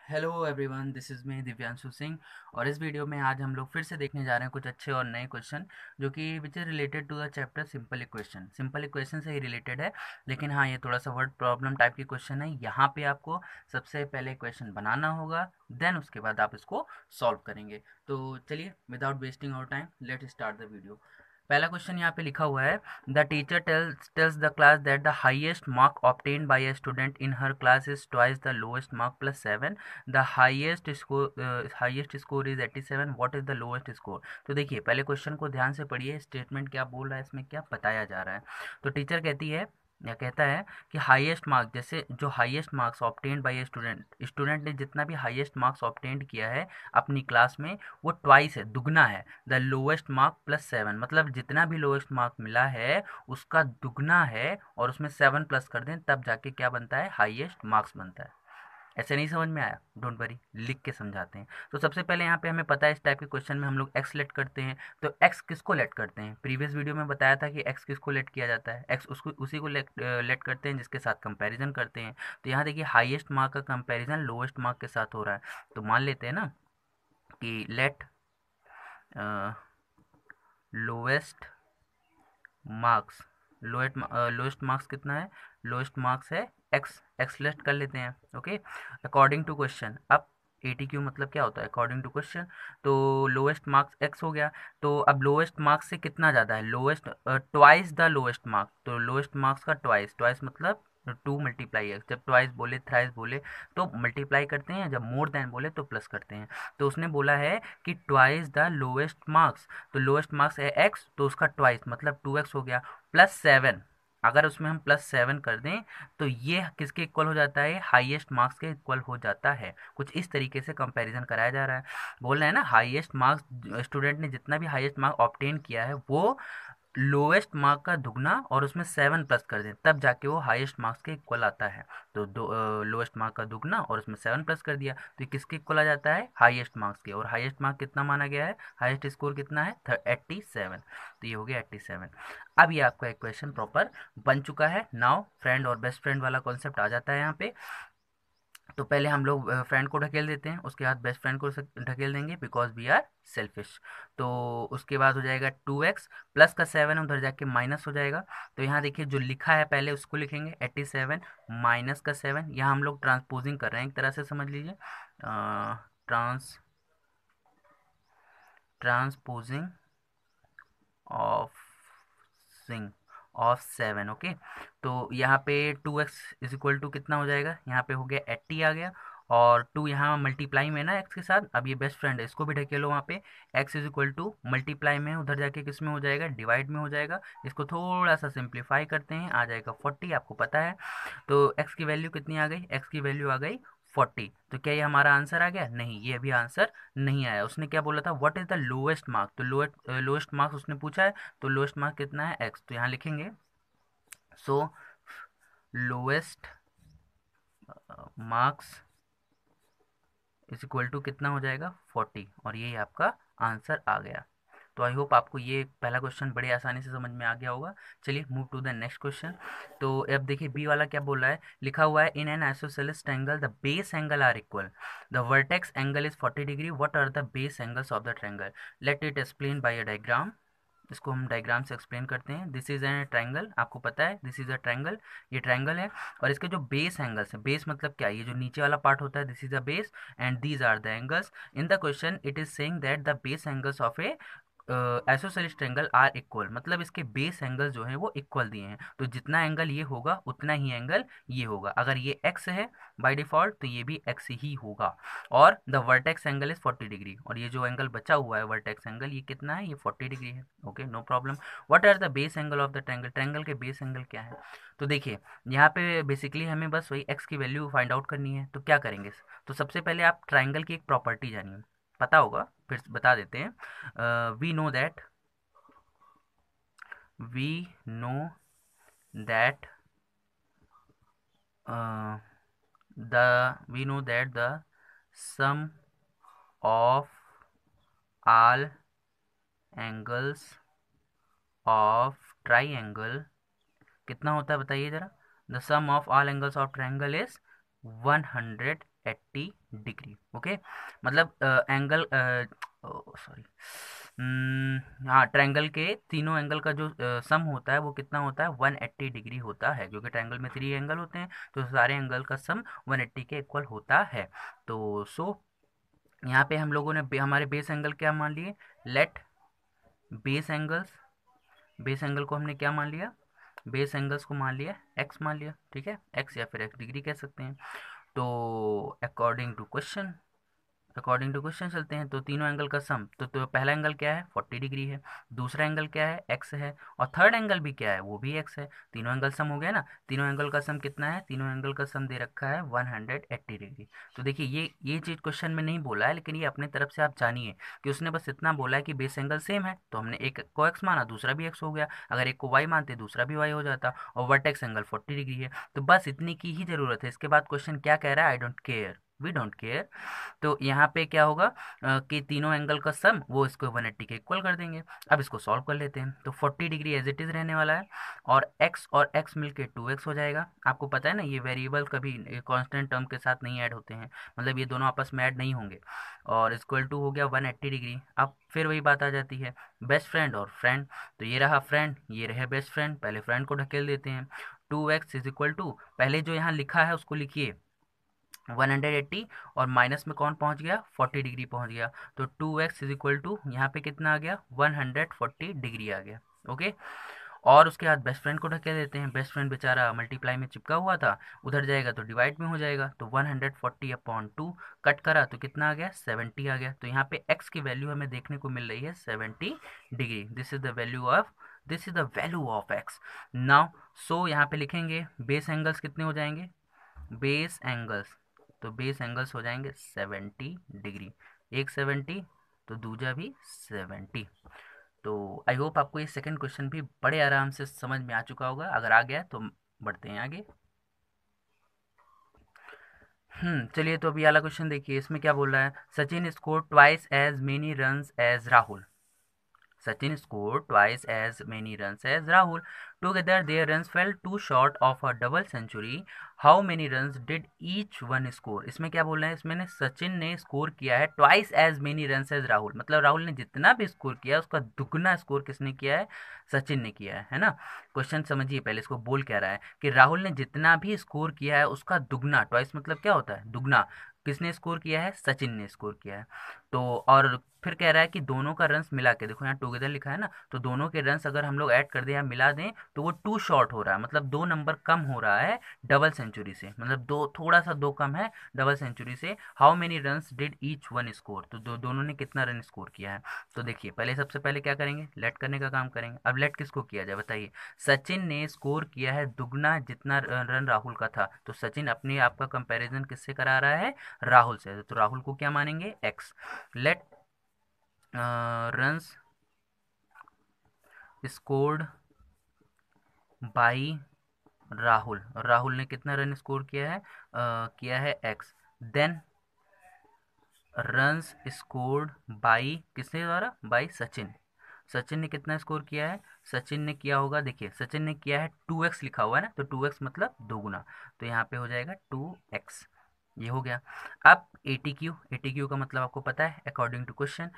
Hello everyone, this is me Divyanshu Singh. और इस video में आज हम लोग फिर से देखने जा रहे हैं कुछ अच्छे और नए क्वेश्चन जो कि which is related to the chapter simple equation से ही रिलेटेड है। लेकिन हाँ, ये थोड़ा सा वर्ड प्रॉब्लम टाइप की क्वेश्चन है। यहाँ पे आपको सबसे पहले क्वेश्चन बनाना होगा, देन उसके बाद आप इसको सॉल्व करेंगे। तो चलिए, without wasting our time, let start the video. पहला क्वेश्चन यहाँ पे लिखा हुआ है, the teacher tells the class that the highest mark obtained by a student in her class is twice the lowest mark plus 7. The highest score is 87. What is the lowest score? तो देखिए, पहले question को ध्यान से पढ़िए, statement क्या बोल रहा है, इसमें क्या बताया जा रहा है। तो टीचर कहती है या कहता है कि हाईएस्ट मार्क, जैसे जो highest marks obtained by student ने जितना भी हाईएस्ट मार्क्स ऑब्टेन्ड किया है अपनी क्लास में, वो ट्वाइस है, दुगना है, द लोएस्ट मार्क प्लस 7। मतलब जितना भी लोएस्ट मार्क मिला है उसका दुगना है, और उसमें 7 प्लस कर दें तब जाके क्या बनता है, हाईएस्ट मार्क्स बनता है। ऐसे नहीं समझ में आया, डोंट वरी, लिख के समझाते हैं। तो सबसे पहले यहाँ पे हमें पता है इस टाइप के क्वेश्चन में हम लोग एक्स लेट करते हैं। तो एक्स किसको लेट करते हैं, प्रीवियस वीडियो में बताया था कि एक्स किसको लेट किया जाता है, एक्स उसको उसी को लेट करते हैं जिसके साथ कंपैरिजन करते हैं। तो यहाँ देखिए, हाईएस्ट मार्क का कंपैरिजन लोएस्ट मार्क के साथ हो रहा है। तो मान लेते हैं ना कि let lowest marks, lowest marks कितना है, लोएस्ट मार्क्स है एक्स, एक्स लेट कर लेते हैं। Okay, according to question. अब ATQ मतलब क्या होता है, अकॉर्डिंग टू क्वेश्चन। तो लोएस्ट मार्क्स एक्स हो गया, तो अब लोएस्ट मार्क्स से कितना ज़्यादा है, lowest twice the lowest mark. तो लोएस्ट मार्क्स का ट्वाइस, ट्वाइस मतलब 2 × एक्स। जब ट्वाइस बोले, थ्राइस बोले तो मल्टीप्लाई करते हैं, जब मोर देन बोले तो प्लस करते हैं। तो उसने बोला है कि ट्वाइस द लोएस्ट मार्क्स, तो लोएस्ट मार्क्स है एक्स, तो उसका ट्वाइस मतलब 2x हो गया, प्लस 7। अगर उसमें हम प्लस 7 कर दें तो ये किसके इक्वल हो जाता है, हाईएस्ट मार्क्स के इक्वल हो जाता है। कुछ इस तरीके से कंपैरिजन कराया जा रहा है। बोल रहे हैं ना, हाईएस्ट मार्क्स, स्टूडेंट ने जितना भी हाईएस्ट मार्क ऑब्टेन किया है वो लोएस्ट मार्क का दुगना और उसमें 7 प्लस कर दें तब जाके वो हाईएस्ट मार्क्स के इक्वल आता है। तो लोएस्ट मार्क का दुगना और उसमें 7 प्लस कर दिया तो ये किसके इक्वल आ जाता है, हाईएस्ट मार्क्स के। और हाईएस्ट मार्क कितना माना गया है, हाईएस्ट स्कोर कितना है, 87। तो ये हो गया 87। अब ये आपका इक्वेशन प्रॉपर बन चुका है। नाउ फ्रेंड और बेस्ट फ्रेंड वाला कॉन्सेप्ट आ जाता है यहाँ पे। तो पहले हम लोग फ्रेंड को ढकेल देते हैं, उसके बाद बेस्ट फ्रेंड को ढकेल देंगे, बिकॉज वी आर सेल्फिश। तो उसके बाद हो जाएगा 2x, प्लस का 7 उधर जाके माइनस हो जाएगा। तो यहाँ देखिए, जो लिखा है पहले उसको लिखेंगे 87 माइनस का 7। यहाँ हम लोग ट्रांसपोजिंग कर रहे हैं, एक तरह से समझ लीजिए, ट्रांसपोजिंग ऑफ सिंग ऑफ 7। ओके, तो यहाँ पे 2x इज इक्वल टू कितना हो जाएगा, यहाँ पे हो गया 80 आ गया, और 2 यहाँ मल्टीप्लाई में ना x के साथ। अब ये बेस्ट फ्रेंड है, इसको भी ढकेलो वहाँ पे, x is equal to multiply में उधर जाके किस में हो जाएगा, डिवाइड में हो जाएगा। इसको थोड़ा सा सिंप्लीफाई करते हैं, आ जाएगा 40, आपको पता है। तो x की वैल्यू कितनी आ गई, x की वैल्यू आ गई 40। तो क्या ये हमारा आंसर आ गया, नहीं, ये अभी आंसर नहीं आया। उसने क्या बोला था, what is the lowest mark, तो लोएस्ट मार्क्स उसने पूछा है, तो लोएस्ट मार्क कितना है, x। तो यहाँ लिखेंगे, so lowest marks is equal to कितना हो जाएगा, 40, और यही आपका आंसर आ गया। तो आई होप आपको ये पहला क्वेश्चन बड़ी आसानी से समझ में आ गया होगा। चलिए move to the next question. तो अब देखिए, बी वाला क्या बोल रहा है, लिखा हुआ है, in an isosceles triangle the base angle are equal, the vertex angle is 40 degree, what are the base angles of the triangle, let it explain by a diagram. इसको हम डायग्राम से एक्सप्लेन करते हैं। दिस इज एन ट्रायंगल, आपको पता है this is a triangle, ये triangle है। और इसके जो बेस एंगल्स है, बेस मतलब क्या, ये जो नीचे वाला पार्ट होता है, this is a base and these are the angles. In the question it is saying that the base angles of a isosceles triangle are equal, मतलब इसके बेस एंगल जो है वो इक्वल दिए हैं। तो जितना एंगल ये होगा उतना ही एंगल ये होगा। अगर ये x है बाय डिफॉल्ट तो ये भी x ही होगा। और the vertex angle is 40 degree, और ये जो एंगल बचा हुआ है वर्टेक्स एंगल, ये कितना है, ये 40 डिग्री है। Okay, no problem. What are the base angle of the triangle, triangle के बेस एंगल क्या है। तो देखिए, यहाँ पे बेसिकली हमें बस वही x की वैल्यू फाइंड आउट करनी है। तो क्या करेंगे, तो सबसे पहले आप ट्रायंगल की एक प्रॉपर्टी जानिए, पता होगा, फिर बता देते हैं। We know that uh, we know that the sum of all angles of triangle कितना होता है बताइए जरा, the sum of all angles of triangle is 180 180 degree. Okay, मतलब एंगल सॉरी हाँ, ट्रायंगल के तीनों एंगल का जो सम होता है वो कितना होता है, 180 डिग्री होता है, क्योंकि ट्रायंगल में 3 एंगल होते हैं, तो सारे एंगल का सम 180 के इक्वल होता है। तो यहाँ पे हम लोगों ने हमारे बेस एंगल क्या मान लिए, let base angles, base angle को हमने क्या मान लिया, बेस एंगल्स को मान लिया एक्स मान लिया, ठीक है, एक्स या फिर एक्स डिग्री कह सकते हैं। तो अकॉर्डिंग टू क्वेश्चन चलते हैं। तो तीनों एंगल का सम, तो पहला एंगल क्या है, 40 डिग्री है, दूसरा एंगल क्या है, एक्स है, और थर्ड एंगल भी क्या है, वो भी एक्स है। तीनों एंगल सम हो गया ना, तीनों एंगल का सम कितना है, तीनों एंगल का सम दे रखा है 180 डिग्री। तो देखिए ये चीज़ क्वेश्चन में नहीं बोला है, लेकिन ये अपने तरफ से आप जानिए कि उसने बस इतना बोला है कि बेस एंगल सेम है, तो हमने एक को एक्स माना, दूसरा भी एक्स हो गया, अगर एक को वाई मानते दूसरा भी वाई हो जाता, और वर्टेक्स एंगल 40 डिग्री है। तो बस इतनी की ही जरूरत है। इसके बाद क्वेश्चन क्या कह रहा है, I don't care, we don't care. तो यहाँ पे क्या होगा कि तीनों एंगल का सम वो इसको 180 के इक्वल कर देंगे। अब इसको सॉल्व कर लेते हैं। तो 40 डिग्री एज इट इज़ रहने वाला है, और x मिलके 2x हो जाएगा। आपको पता है ना, ये वेरिएबल कभी कांस्टेंट टर्म के साथ नहीं ऐड होते हैं, मतलब ये दोनों आपस में ऐड नहीं होंगे। और इक्वल टू हो गया 180 डिग्री। अब फिर वही बात आ जाती है, बेस्ट फ्रेंड और फ्रेंड। तो ये रहा फ्रेंड, ये रहे बेस्ट फ्रेंड, पहले फ्रेंड को ढकेल देते हैं। 2x इज इक्वल टू, पहले जो यहाँ लिखा है उसको लिखिए 180, और माइनस में कौन पहुंच गया, 40 डिग्री पहुंच गया। तो 2x इज इक्वल टू यहाँ पे कितना आ गया, 140 डिग्री आ गया। ओके, और उसके बाद बेस्ट फ्रेंड को ढकेल देते हैं। बेस्ट फ्रेंड बेचारा मल्टीप्लाई में चिपका हुआ था, उधर जाएगा तो डिवाइड में हो जाएगा। तो 140/2 कट करा तो कितना आ गया, 70 आ गया। तो यहाँ पे x की वैल्यू हमें देखने को मिल रही है 70 डिग्री। This is the value of x now. So यहाँ पे लिखेंगे बेस एंगल्स कितने हो जाएंगे, बेस एंगल्स, तो बेस एंगल्स हो जाएंगे 70 डिग्री, एक 70 तो दूजा भी 70। तो आई होप आपको ये सेकंड क्वेश्चन भी बड़े आराम से समझ में आ चुका होगा। अगर आ गया तो बढ़ते हैं आगे। चलिए, तो अभी वाला क्वेश्चन देखिए, इसमें क्या बोल रहा है, Sachin score twice as many runs as Rahul. Sachin scored twice as many runs as Rahul. Together, their runs fell too short of a double century. How many runs did each one score? इसमें क्या बोल रहे हैं, इसमें सचिन ने score किया है twice as many runs as Rahul, मतलब राहुल ने जितना भी स्कोर किया उसका दुगना स्कोर किसने किया है, सचिन ने किया है ना। क्वेश्चन समझिए, पहले इसको बोल क्या रहा है कि राहुल ने जितना भी स्कोर किया है उसका दुगना, ट्वाइस मतलब क्या होता है, दुगना, किसने स्कोर किया है, सचिन ने स्कोर किया है। तो और फिर कह रहा है कि दोनों का रन्स मिला के देखो, यहाँ टुगेदर लिखा है ना, तो दोनों के रन्स अगर हम लोग ऐड कर दें या मिला दें तो वो टू शॉर्ट हो रहा है, मतलब 2 नंबर कम हो रहा है डबल सेंचुरी से, मतलब थोड़ा सा 2 कम है डबल सेंचुरी से। How many runs did each one score, तो दोनों ने कितना रन स्कोर किया है। तो देखिए, पहले सबसे पहले क्या करेंगे, लेट करने का काम करेंगे। अब लेट किसको किया जाए बताइए, सचिन ने स्कोर किया है दुगना जितना रन राहुल का था, तो सचिन अपने आप का कंपैरिजन किससे करा रहा है, राहुल से। तो राहुल को क्या मानेंगे, x. Let runs scored by Rahul, Rahul ने कितना रन स्कोर किया है, किया है x. Then runs scored by किसने द्वारा, बाई सचिन। सचिन ने कितना स्कोर किया है, सचिन ने किया होगा, देखिए सचिन ने किया है 2x लिखा हुआ है ना, तो 2x मतलब दोगुना, तो यहाँ पे हो जाएगा 2x। ये हो गया। अब ATQ का मतलब आपको पता है, अकॉर्डिंग टू क्वेश्चन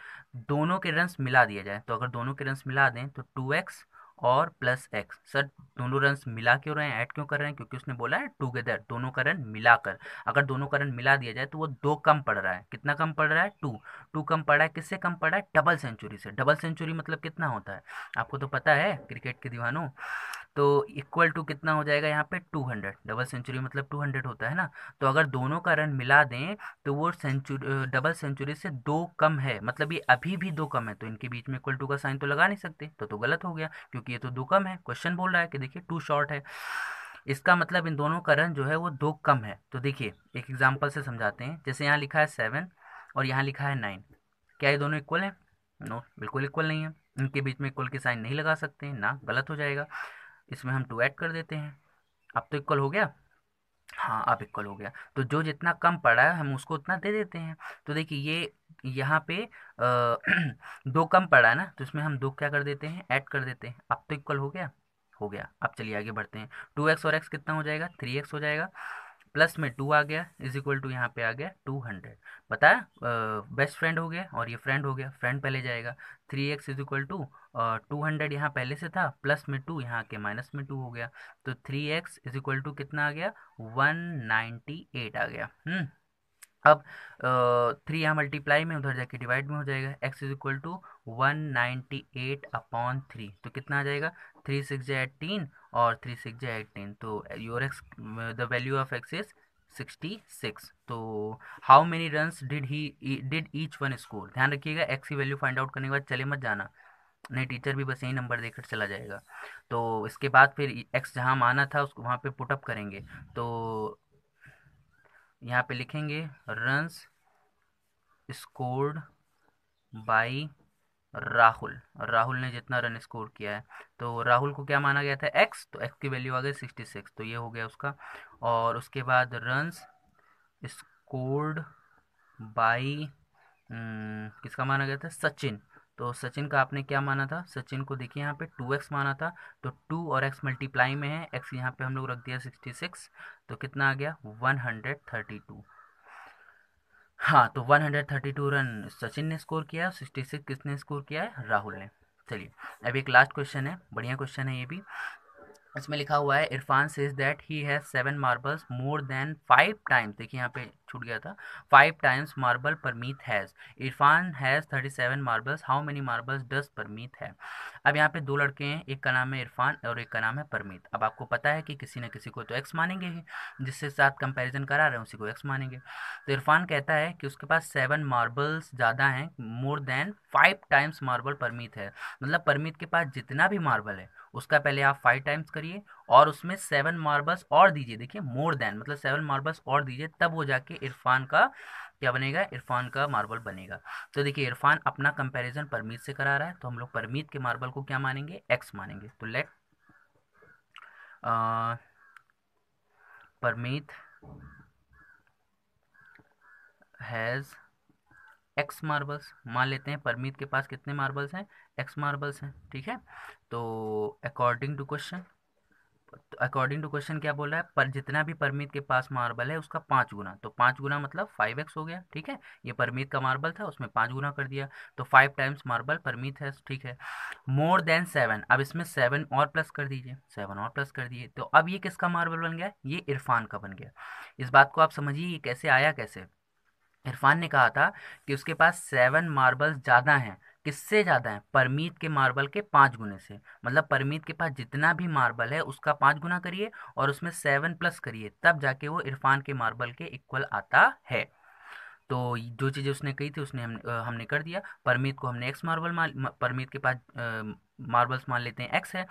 दोनों के रन्स मिला दिया जाए, तो अगर दोनों के रन्स मिला दें तो 2x और प्लस एक्स। सर दोनों रन्स मिला क्यों रहे हैं, ऐड क्यों कर रहे हैं, क्योंकि उसने बोला है टुगेदर, दोनों का रन मिलाकर। अगर दोनों का रन मिला दिया जाए तो वो 2 कम पड़ रहा है, कितना कम पड़ रहा है, 2 कम पड़ा है, किससे कम पड़ा है, डबल सेंचुरी से। डबल सेंचुरी मतलब कितना होता है, आपको तो पता है क्रिकेट के दीवानों। तो इक्वल टू कितना हो जाएगा यहाँ पे 200, डबल सेंचुरी मतलब 200 होता है ना। तो अगर दोनों का रन मिला दें तो वो सेंचुरी, डबल सेंचुरी से 2 कम है, मतलब ये अभी भी 2 कम है, तो इनके बीच में इक्वल टू का साइन तो लगा नहीं सकते, तो गलत हो गया, क्योंकि ये तो 2 कम है। क्वेश्चन बोल रहा है कि देखिए 2 शॉर्ट है, इसका मतलब इन दोनों का रन जो है वो 2 कम है। तो देखिए एक एग्जांपल से समझाते हैं, जैसे यहाँ लिखा है 7 और यहाँ लिखा है 9, क्या ये दोनों इक्वल है, नो बिल्कुल इक्वल नहीं है, इनके बीच में इक्वल की साइन नहीं लगा सकते हैं ना, गलत हो जाएगा। इसमें हम 2 ऐड कर देते हैं, अब तो इक्वल हो गया, हाँ अब इक्वल हो गया। तो जो जितना कम पड़ा है हम उसको उतना दे देते हैं। तो देखिए ये यहाँ पे 2 कम पड़ा है ना, तो इसमें हम 2 क्या कर देते हैं, ऐड कर देते हैं, अब तो इक्वल हो गया, हो गया। अब चलिए आगे बढ़ते हैं, 2x और x कितना हो जाएगा, 3x हो जाएगा। प्लस में 2 आ गया इज इक्वल टू यहाँ पे आ गया 200। पता है बेस्ट फ्रेंड हो गया और ये फ्रेंड हो गया, फ्रेंड पहले जाएगा। 3x इज इक्वल टू 200 यहाँ पहले से था, प्लस में 2 यहाँ के माइनस में 2 हो गया, तो 3x इज इक्वल टू कितना आ गया 198 आ गया। अब 3 यहाँ मल्टीप्लाई में, उधर जाके डिवाइड में हो जाएगा। x इज इक्वल टू 198/3, तो कितना आ जाएगा 3 6 जा 18 और 3 6 जा 18, तो your x the value of x is 66। तो how many runs did each one score. ध्यान रखिएगा x की वैल्यू फाइंड आउट करने के बाद चले मत जाना, नहीं टीचर भी बस यही नंबर देकर चला जाएगा। तो इसके बाद फिर x जहाँ माना था उसको वहाँ पे पुटअप करेंगे, तो यहाँ पे लिखेंगे runs scored by Rahul. Rahul ने जितना रन स्कोर किया है, तो राहुल को क्या माना गया था x, तो x की वैल्यू आ गई 66, तो ये हो गया उसका। और उसके बाद रन्स स्कोर्ड बाई किसका माना गया था सचिन, तो सचिन का आपने क्या माना था, सचिन को देखिए यहाँ पे 2x माना था, तो 2 और x मल्टीप्लाई में है, x यहाँ पे हम लोग रख दिया 66, तो कितना आ गया 132। हाँ, तो 132 रन सचिन ने स्कोर किया, 66 किसने स्कोर किया है राहुल ने। चलिए अब एक लास्ट क्वेश्चन है, बढ़िया क्वेश्चन है ये भी। इसमें लिखा हुआ है Irfan says that he has 7 marbles more than 5 times, देखिए यहाँ पे छूट गया था, 5 times marble Parmeet has. Irfan has 37 marbles, how many marbles does Parmeet है। अब यहाँ पे दो लड़के हैं, एक का नाम है इरफान और एक का नाम है परमीत। अब आपको पता है कि किसी न किसी को तो एक्स मानेंगे ही, जिससे साथ कंपैरिजन करा रहे हैं उसी को एक्स मानेंगे। तो इरफान कहता है कि उसके पास 7 मार्बल्स ज़्यादा हैं, more than 5 times marble Parmeet है, मतलब परमीत के पास जितना भी मार्बल है उसका पहले आप 5 टाइम्स करिए और उसमें 7 मार्बल्स और दीजिए, देखिए मोर देन मतलब 7 मार्बल्स और दीजिए, तब वो जाके इरफान का क्या बनेगा, इरफान का मार्बल बनेगा। तो देखिए इरफान अपना कंपैरिजन परमीत से करा रहा है, तो हम लोग परमीत के मार्बल को क्या मानेंगे एक्स मानेंगे। तो let Parmeet has x marbles, मान लेते हैं परमीत के पास कितने मार्बल्स हैं एक्स मार्बल्स हैं, ठीक है। तो अकॉर्डिंग टू क्वेश्चन क्या बोल रहा है, पर जितना भी परमीत के पास मार्बल है उसका 5 गुना, तो 5 गुना मतलब 5x हो गया, ठीक है। ये परमीत का मार्बल था उसमें 5 गुना कर दिया, तो 5 टाइम्स मार्बल परमीत है, ठीक है। मोर देन 7, अब इसमें 7 और प्लस कर दीजिए, 7 और प्लस कर दिए, तो अब ये किसका मार्बल बन गया, ये इरफान का बन गया। इस बात को आप समझिए ये कैसे आया, कैसे इरफान ने कहा था कि उसके पास 7 मार्बल्स ज़्यादा हैं, किससे ज़्यादा है परमीत के मार्बल के 5 गुने से, मतलब परमीत के पास जितना भी मार्बल है उसका 5 गुना करिए और उसमें 7 प्लस करिए, तब जाके वो इरफान के मार्बल के इक्वल आता है। तो जो चीज़ें उसने कही थी उसने हमने कर दिया। परमीत को हमने एक्स मार्बल परमीत के पास मार्बल्स मान लेते हैं एक्स है,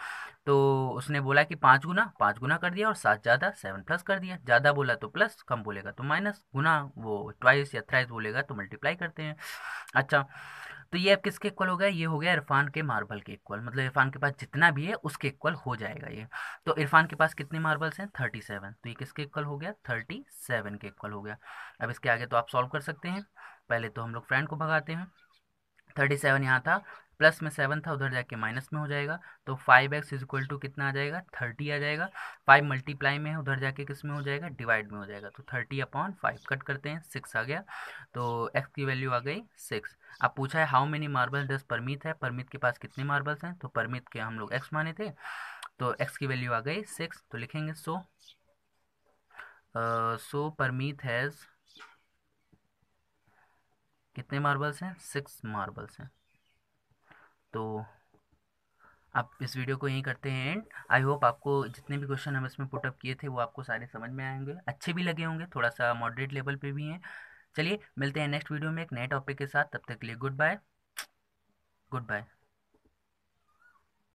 तो उसने बोला कि 5 गुना कर दिया और 7 ज़्यादा 7 प्लस कर दिया, ज़्यादा बोला तो प्लस, कम बोलेगा तो माइनस, गुना वो ट्वाइस या थ्राइस बोलेगा तो मल्टीप्लाई करते हैं। अच्छा, तो ये अब किसके इक्वल हो गया, ये हो गया इरफान के मार्बल के इक्वल, मतलब इरफान के पास जितना भी है उसके इक्वल हो जाएगा ये। तो इरफान के पास कितने मार्बल्स हैं 37, तो ये किसके इक्वल हो गया 37 के इक्वल हो गया। अब इसके आगे तो आप सॉल्व कर सकते हैं, पहले तो हम लोग फ्रेंड को भगाते हैं, 37 यहाँ था, प्लस में 7 था उधर जाके माइनस में हो जाएगा, तो 5x इज इक्वल टू कितना आ जाएगा 30 आ जाएगा। 5 मल्टीप्लाई में है उधर जाके किस में हो जाएगा डिवाइड में हो जाएगा, तो 30/5 कट करते हैं 6 आ गया, तो x की वैल्यू आ गई 6। अब पूछा है how many marble does Parmeet है, परमीत के पास कितने मार्बल्स हैं, तो परमीत के हम लोग x माने थे, तो x की वैल्यू आ गई 6, तो लिखेंगे सो परमीत हैज़ कितने मार्बल्स हैं 6 मार्बल्स हैं। तो आप इस वीडियो को यहीं करते हैं एंड। आई होप आपको जितने भी क्वेश्चन हम इसमें पुटअप किए थे वो आपको सारे समझ में आएंगे, अच्छे भी लगे होंगे, थोड़ा सा मॉडरेट लेवल पे भी हैं। चलिए मिलते हैं नेक्स्ट वीडियो में एक नए टॉपिक के साथ, तब तक के लिए गुड बाय, गुड बाय।